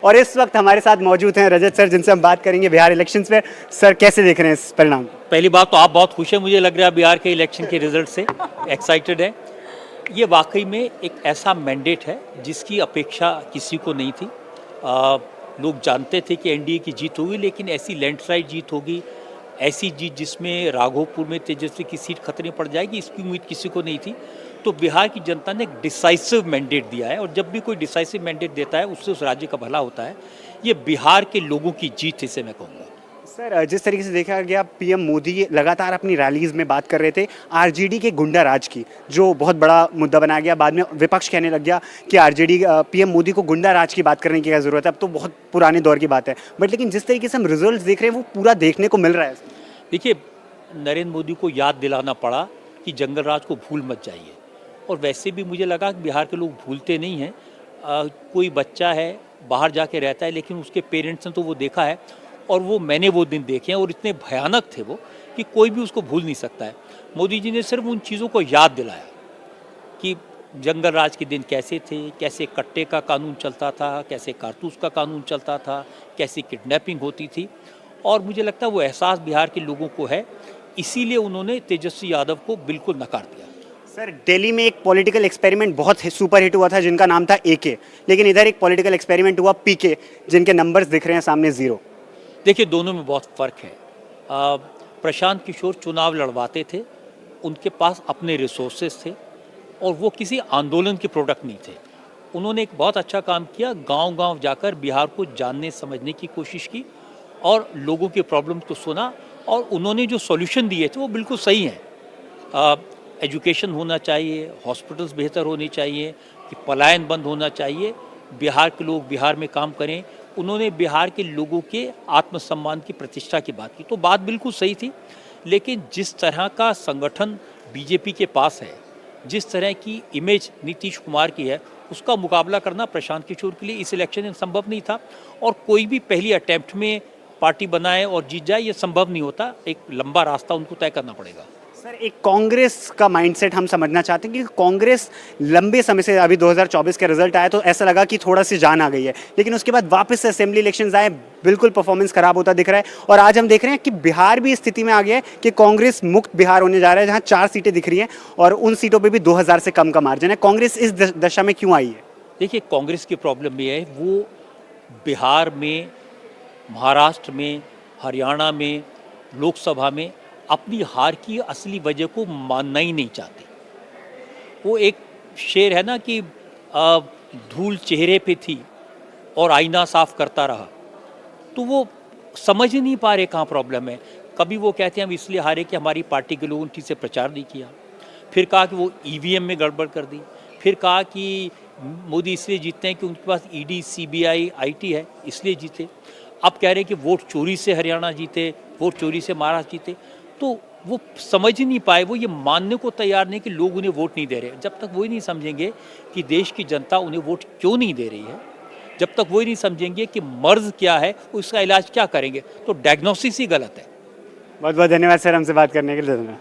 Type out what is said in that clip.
और इस वक्त हमारे साथ मौजूद हैं रजत सर, जिनसे हम बात करेंगे बिहार इलेक्शंस पे। सर, कैसे देख रहे हैं इस परिणाम? पहली बात तो आप बहुत खुश हैं, मुझे लग रहा है बिहार के इलेक्शन के रिजल्ट से एक्साइटेड है। ये वाकई में एक ऐसा मैंडेट है जिसकी अपेक्षा किसी को नहीं थी। लोग जानते थे कि एनडीए की जीत होगी, लेकिन ऐसी लैंडस्लाइड जीत होगी, ऐसी जीत जिसमें राघोपुर में तेजस्वी की सीट खतरे पड़ जाएगी, इसकी उम्मीद किसी को नहीं थी। तो बिहार की जनता ने एक डिसाइसिव मैंडेट दिया है, और जब भी कोई डिसाइसिव मैंडेट देता है उससे उस राज्य का भला होता है। ये बिहार के लोगों की जीत इसे मैं कहूँगा। सर, जिस तरीके से देखा गया, पीएम मोदी लगातार अपनी रैलीज में बात कर रहे थे आरजेडी के गुंडा राज की, जो बहुत बड़ा मुद्दा बनाया गया। बाद में विपक्ष कहने लग गया कि आरजेडी पीएम मोदी को गुंडा राज की बात करने की क्या जरूरत है, अब तो बहुत पुराने दौर की बात है। बट लेकिन जिस तरीके से हम रिजल्ट देख रहे हैं वो पूरा देखने को मिल रहा है। देखिए, नरेंद्र मोदी को याद दिलाना पड़ा कि जंगल राज को भूल मत जाइए। और वैसे भी मुझे लगा कि बिहार के लोग भूलते नहीं हैं। कोई बच्चा है, बाहर जाके रहता है, लेकिन उसके पेरेंट्स ने तो वो देखा है, और वो मैंने वो दिन देखे हैं, और इतने भयानक थे वो कि कोई भी उसको भूल नहीं सकता है। मोदी जी ने सिर्फ उन चीज़ों को याद दिलाया कि जंगल राज के दिन कैसे थे, कैसे कट्टे का कानून चलता था, कैसे कारतूस का कानून चलता था, कैसी किडनैपिंग होती थी। और मुझे लगता है वो एहसास बिहार के लोगों को है, इसीलिए उन्होंने तेजस्वी यादव को बिल्कुल नकार दिया। सर, दिल्ली में एक पॉलिटिकल एक्सपेरिमेंट बहुत सुपर हिट हुआ था जिनका नाम था एके, लेकिन इधर एक पॉलिटिकल एक्सपेरिमेंट हुआ पीके, जिनके नंबर्स दिख रहे हैं सामने 0। देखिए, दोनों में बहुत फ़र्क है। प्रशांत किशोर चुनाव लड़वाते थे, उनके पास अपने रिसोर्सेज थे, और वो किसी आंदोलन के प्रोडक्ट नहीं थे। उन्होंने एक बहुत अच्छा काम किया, गांव-गांव जाकर बिहार को जानने समझने की कोशिश की, और लोगों के प्रॉब्लम को सुना, और उन्होंने जो सॉल्यूशन दिए थे वो बिल्कुल सही हैं। एजुकेशन होना चाहिए, हॉस्पिटल्स बेहतर होने चाहिए, कि पलायन बंद होना चाहिए, बिहार के लोग बिहार में काम करें। उन्होंने बिहार के लोगों के आत्मसम्मान की प्रतिष्ठा की बात की, तो बात बिल्कुल सही थी। लेकिन जिस तरह का संगठन बीजेपी के पास है, जिस तरह की इमेज नीतीश कुमार की है, उसका मुकाबला करना प्रशांत किशोर के लिए इस इलेक्शन में संभव नहीं था। और कोई भी पहली अटैम्प्ट में पार्टी बनाए और जीत जाए, ये संभव नहीं होता। एक लंबा रास्ता उनको तय करना पड़ेगा। सर, एक कांग्रेस का माइंडसेट हम समझना चाहते हैं कि कांग्रेस लंबे समय से, अभी 2024 का रिजल्ट आया तो ऐसा लगा कि थोड़ा सी जान आ गई है, लेकिन उसके बाद वापस से असेंबली इलेक्शंस आए, बिल्कुल परफॉर्मेंस खराब होता दिख रहा है। और आज हम देख रहे हैं कि बिहार भी इस स्थिति में आ गया है कि कांग्रेस मुक्त बिहार होने जा रहा है, जहां 4 सीटें दिख रही हैं, और उन सीटों पर भी 2000 से कम का मार्जिन है। कांग्रेस इस दशा में क्यों आई है? देखिए, कांग्रेस की प्रॉब्लम ये है, वो बिहार में, महाराष्ट्र में, हरियाणा में, लोकसभा में अपनी हार की असली वजह को मानना ही नहीं चाहते। वो एक शेर है ना कि धूल चेहरे पे थी और आईना साफ करता रहा। तो वो समझ ही नहीं पा रहे कहाँ प्रॉब्लम है। कभी वो कहते हैं हम इसलिए हारे कि हमारी पार्टी के लोगों ने ठीक से प्रचार नहीं किया, फिर कहा कि वो ईवीएम में गड़बड़ कर दी, फिर कहा कि मोदी इसलिए जीतते हैं कि उनके पास ईडी, सीबीआई, आईटी है, इसलिए जीते। अब कह रहे हैं कि वोट चोरी से हरियाणा जीते, वोट चोरी से महाराष्ट्र जीते। तो वो समझ ही नहीं पाए, वो ये मानने को तैयार नहीं कि लोग उन्हें वोट नहीं दे रहे। जब तक वो ही नहीं समझेंगे कि देश की जनता उन्हें वोट क्यों नहीं दे रही है, जब तक वो ही नहीं समझेंगे कि मर्ज क्या है, उसका इलाज क्या करेंगे, तो डायग्नोसिस ही गलत है। बहुत बहुत धन्यवाद सर, हमसे बात करने के लिए।